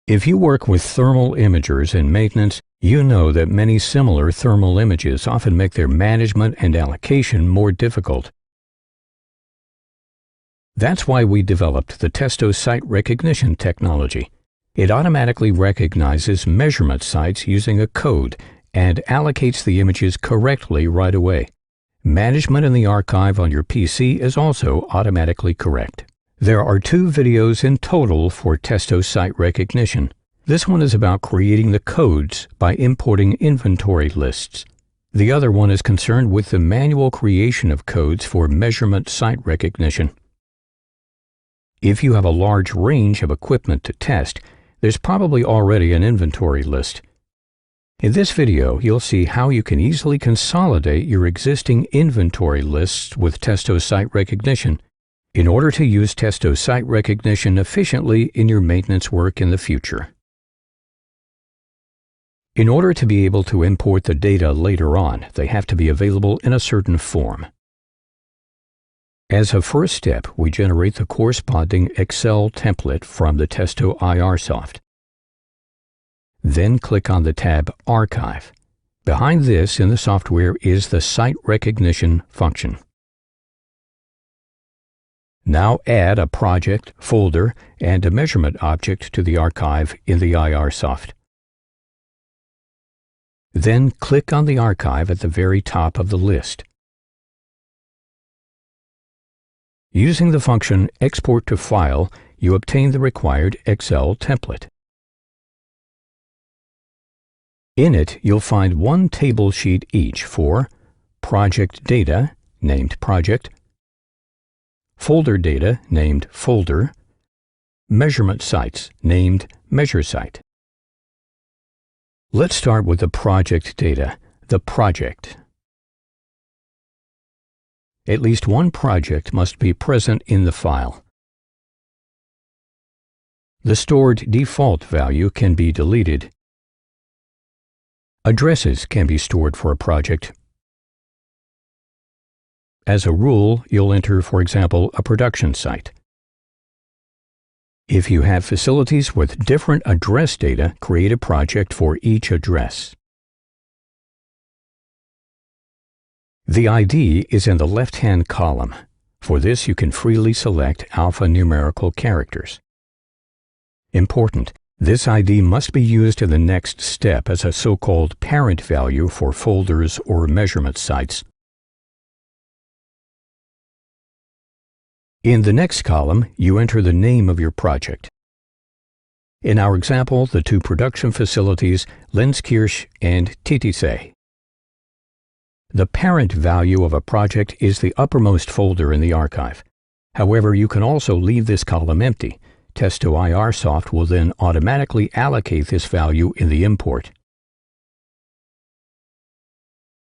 If you work with thermal imagers in maintenance, you know that many similar thermal images often make their management and allocation more difficult. That's why we developed the Testo site recognition technology. It automatically recognizes measurement sites using a code and allocates the images correctly right away. Management in the archive on your PC is also automatically correct. There are 2 videos in total for Testo site recognition. This one is about creating the codes by importing inventory lists. The other one is concerned with the manual creation of codes for measurement site recognition. If you have a large range of equipment to test, there's probably already an inventory list. In this video, you'll see how you can easily consolidate your existing inventory lists with Testo site recognition in order to use Testo site recognition efficiently in your maintenance work in the future. In order to be able to import the data later on, they have to be available in a certain form. As a first step, we generate the corresponding Excel template from the Testo IR-Soft. Then click on the tab Archive. Behind this in the software is the Site Recognition function. Now add a project, folder, and a measurement object to the archive in the IR-Soft. Then click on the archive at the very top of the list. Using the function Export to File, you obtain the required Excel template. In it, you'll find one table sheet each for project data, named project, folder data, named folder, measurement sites, named measure site. Let's start with the project data, the project. At least one project must be present in the file. The stored default value can be deleted. Addresses can be stored for a project. As a rule, you'll enter, for example, a production site. If you have facilities with different address data, create a project for each address. The ID is in the left-hand column. For this, you can freely select alphanumerical characters. Important: this ID must be used in the next step as a so-called parent value for folders or measurement sites. In the next column, you enter the name of your project. In our example, the 2 production facilities, Lenzkirch and Titisee. The parent value of a project is the uppermost folder in the archive. However, you can also leave this column empty. Testo IR-Soft will then automatically allocate this value in the import.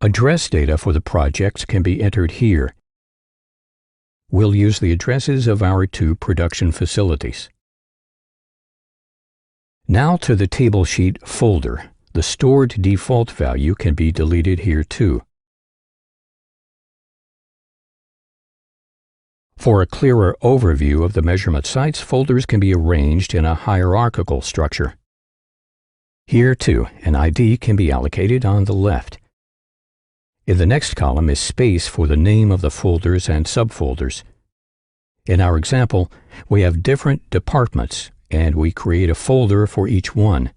Address data for the projects can be entered here. We'll use the addresses of our 2 production facilities. Now to the table sheet folder. The stored default value can be deleted here too. For a clearer overview of the measurement sites, folders can be arranged in a hierarchical structure. Here too, an ID can be allocated on the left. In the next column is space for the name of the folders and subfolders. In our example, we have different departments, and we create a folder for each one.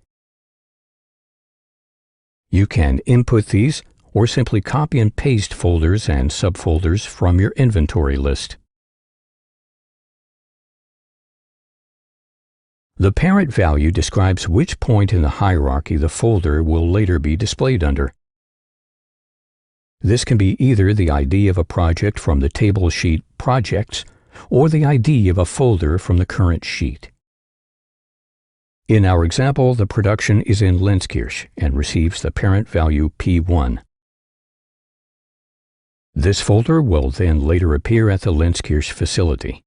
You can input these, or simply copy and paste folders and subfolders from your inventory list. The parent value describes which point in the hierarchy the folder will later be displayed under. This can be either the ID of a project from the table sheet Projects or the ID of a folder from the current sheet. In our example, the production is in Lenzkirch and receives the parent value P1. This folder will then later appear at the Lenzkirch facility.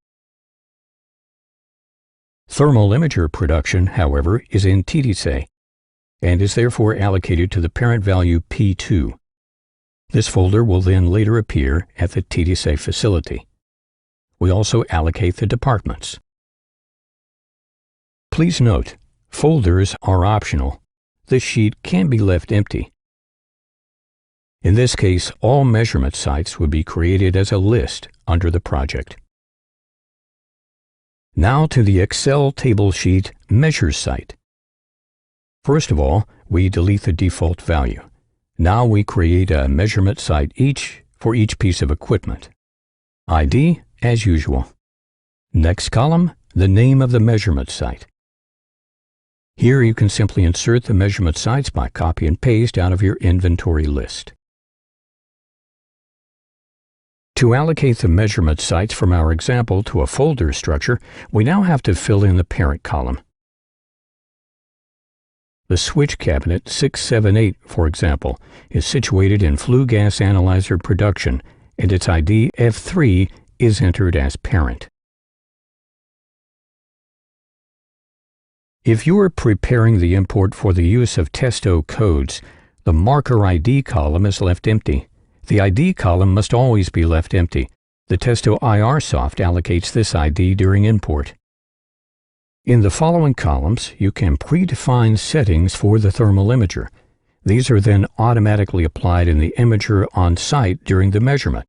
Thermal imager production, however, is in Titisee and is therefore allocated to the parent value P2. This folder will then later appear at the Titisee facility. We also allocate the departments. Please note, Folders are optional. The sheet can be left empty. In this case, all measurement sites would be created as a list under the project. Now to the Excel table sheet Measures site. First of all, we delete the default value. Now we create a measurement site for each piece of equipment. ID, as usual. Next column, the name of the measurement site. Here you can simply insert the measurement sites by copy and paste out of your inventory list. To allocate the measurement sites from our example to a folder structure, we now have to fill in the parent column. The switch cabinet 678, for example, is situated in flue gas analyzer production, and its ID F3 is entered as parent. If you are preparing the import for the use of Testo codes, the marker ID column is left empty. The ID column must always be left empty. The Testo IR soft allocates this ID during import. In the following columns, you can predefine settings for the thermal imager. These are then automatically applied in the imager on site during the measurement,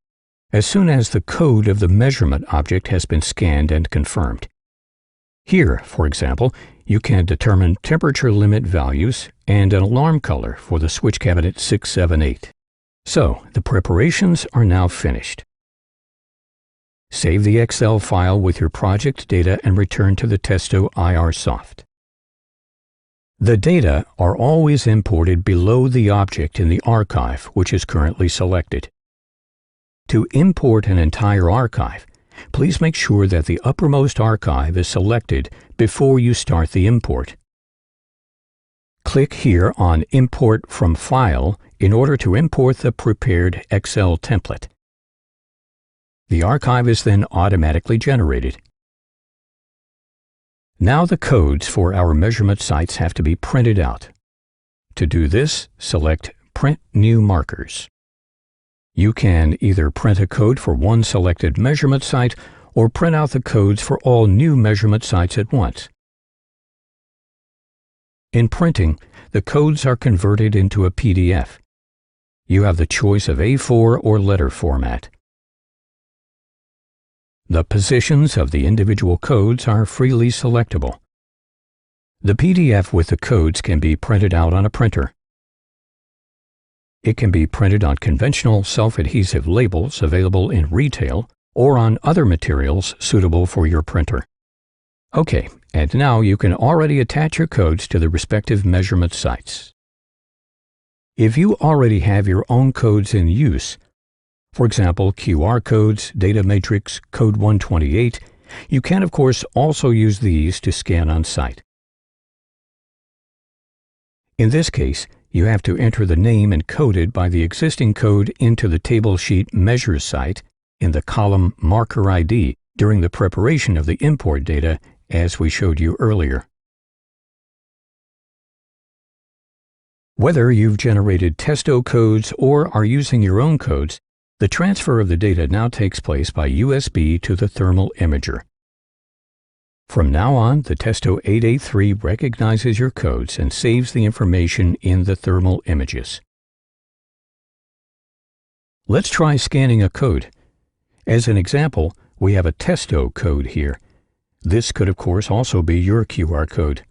as soon as the code of the measurement object has been scanned and confirmed. Here, for example, you can determine temperature limit values and an alarm color for the switch cabinet 678. So, the preparations are now finished. Save the Excel file with your project data and return to the Testo IR soft. The data are always imported below the object in the archive, which is currently selected. To import an entire archive, please make sure that the uppermost archive is selected before you start the import. Click here on Import from File in order to import the prepared Excel template. The archive is then automatically generated. Now the codes for our measurement sites have to be printed out. To do this, select Print New Markers. You can either print a code for one selected measurement site or print out the codes for all new measurement sites at once. In printing, the codes are converted into a PDF. You have the choice of A4 or letter format. The positions of the individual codes are freely selectable. The PDF with the codes can be printed out on a printer. It can be printed on conventional self-adhesive labels available in retail or on other materials suitable for your printer. Okay, and now you can already attach your codes to the respective measurement sites. If you already have your own codes in use, for example, QR codes, data matrix, code 128, you can of course also use these to scan on site. In this case, you have to enter the name encoded by the existing code into the table sheet Measures site in the column Marker ID during the preparation of the import data as we showed you earlier. Whether you've generated Testo codes or are using your own codes, the transfer of the data now takes place by USB to the thermal imager. From now on, the Testo 883 recognizes your codes and saves the information in the thermal images. Let's try scanning a code. As an example, we have a Testo code here. This could of course also be your QR code.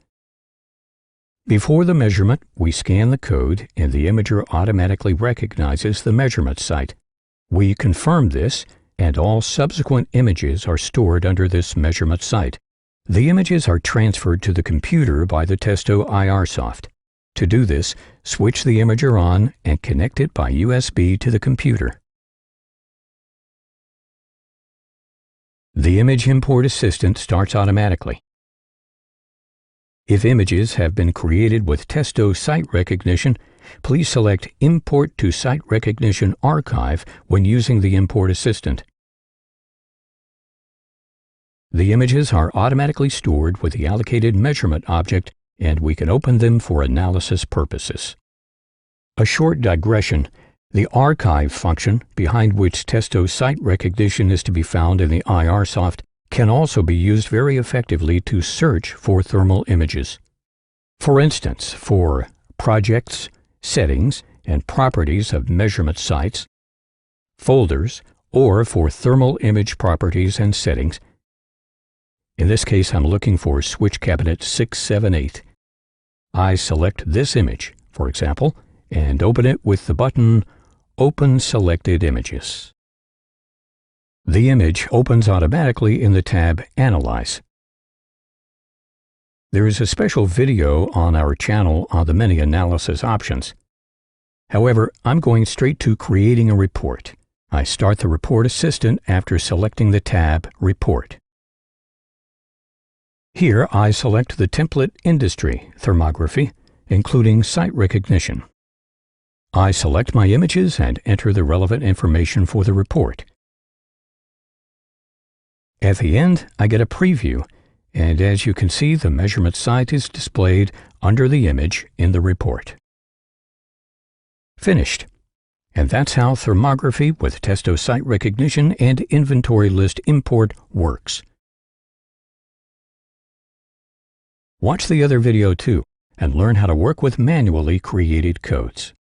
Before the measurement, we scan the code and the imager automatically recognizes the measurement site. We confirm this, and all subsequent images are stored under this measurement site. The images are transferred to the computer by the Testo IR soft. To do this, switch the imager on and connect it by USB to the computer. The Image Import Assistant starts automatically. If images have been created with Testo SiteRecognition, please select Import to SiteRecognition Archive when using the Import Assistant. The images are automatically stored with the allocated measurement object, and we can open them for analysis purposes. A short digression: the archive function, behind which Testo SiteRecognition is to be found in the IR soft, can also be used very effectively to search for thermal images. For instance, for projects, settings, and properties of measurement sites, folders, or for thermal image properties and settings. In this case, I'm looking for switch cabinet 678. I select this image, for example, and open it with the button Open Selected Images. The image opens automatically in the tab Analyze. There is a special video on our channel on the many analysis options. However, I'm going straight to creating a report. I start the Report Assistant after selecting the tab Report. Here I select the template Industry, Thermography, including site recognition. I select my images and enter the relevant information for the report. At the end, I get a preview, and as you can see, the measurement site is displayed under the image in the report. Finished. And that's how thermography with Testo site recognition and inventory list import works. Watch the other video too, and learn how to work with manually created codes.